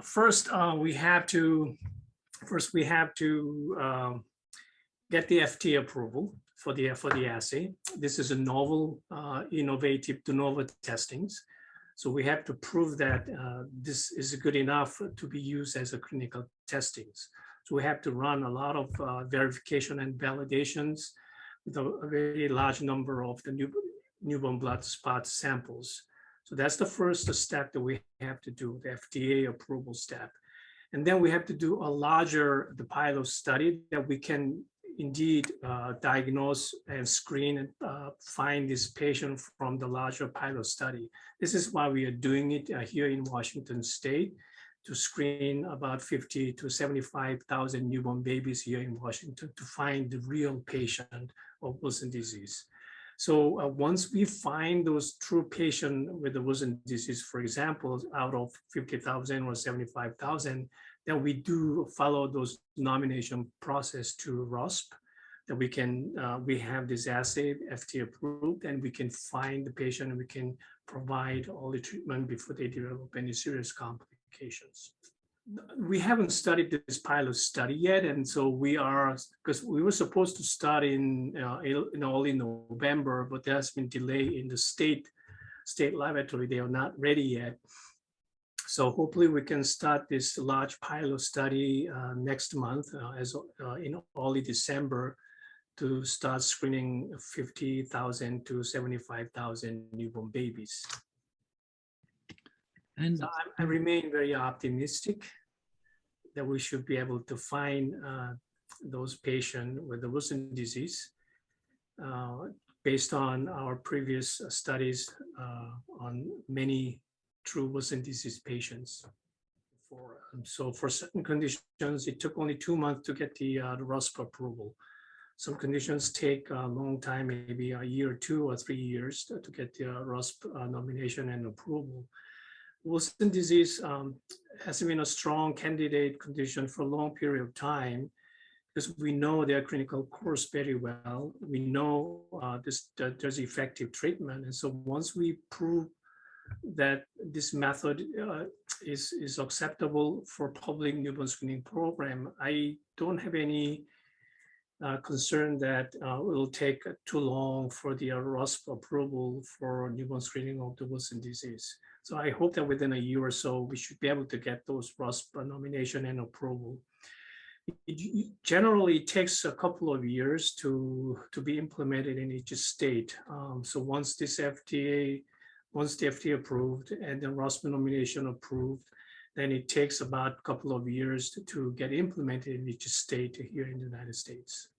First, we have to get the FDA approval for the assay. This is a novel, innovative de novo testings. So we have to prove that this is good enough to be used as a clinical testings. So we have to run a lot of verification and validations with a very large number of the newborn blood spot samples. So that's the first step that we have to do, the FDA approval step. And then we have to do a larger pilot study that we can indeed diagnose and screen and find this patient from the larger pilot study. This is why we are doing it here in Washington State, to screen about 50 to 75,000 newborn babies here in Washington to find the real patient of Wilson disease. So once we find those true patients with the Wilson disease, for example, out of 50,000 or 75,000, then we do follow those nomination process to RUSP, that we can, we have this assay FDA approved, and we can find the patient and we can provide all the treatment before they develop any serious complications. We haven't studied this pilot study yet, and so we are, because we were supposed to start in early November, but there has been delay in the state laboratory. They are not ready yet. So hopefully we can start this large pilot study next month, in early December, to start screening 50,000 to 75,000 newborn babies. And so I remain very optimistic that we should be able to find those patients with the Wilson disease based on our previous studies on many true Wilson disease patients. So for certain conditions, it took only 2 months to get the RUSP approval. Some conditions take a long time, maybe a year or 2 or 3 years to get the RUSP nomination and approval. Wilson disease has been a strong candidate condition for a long period of time because we know their clinical course very well. We know that there's effective treatment. And so once we prove that this method is acceptable for public newborn screening program, I don't have any concern that it will take too long for the RUSP approval for newborn screening of the Wilson disease. So I hope that within a year or so, we should be able to get those RUSP nomination and approval. It generally takes a couple of years to be implemented in each state. So once the FDA approved and the RUSP nomination approved, then it takes about a couple of years to get implemented in each state here in the United States.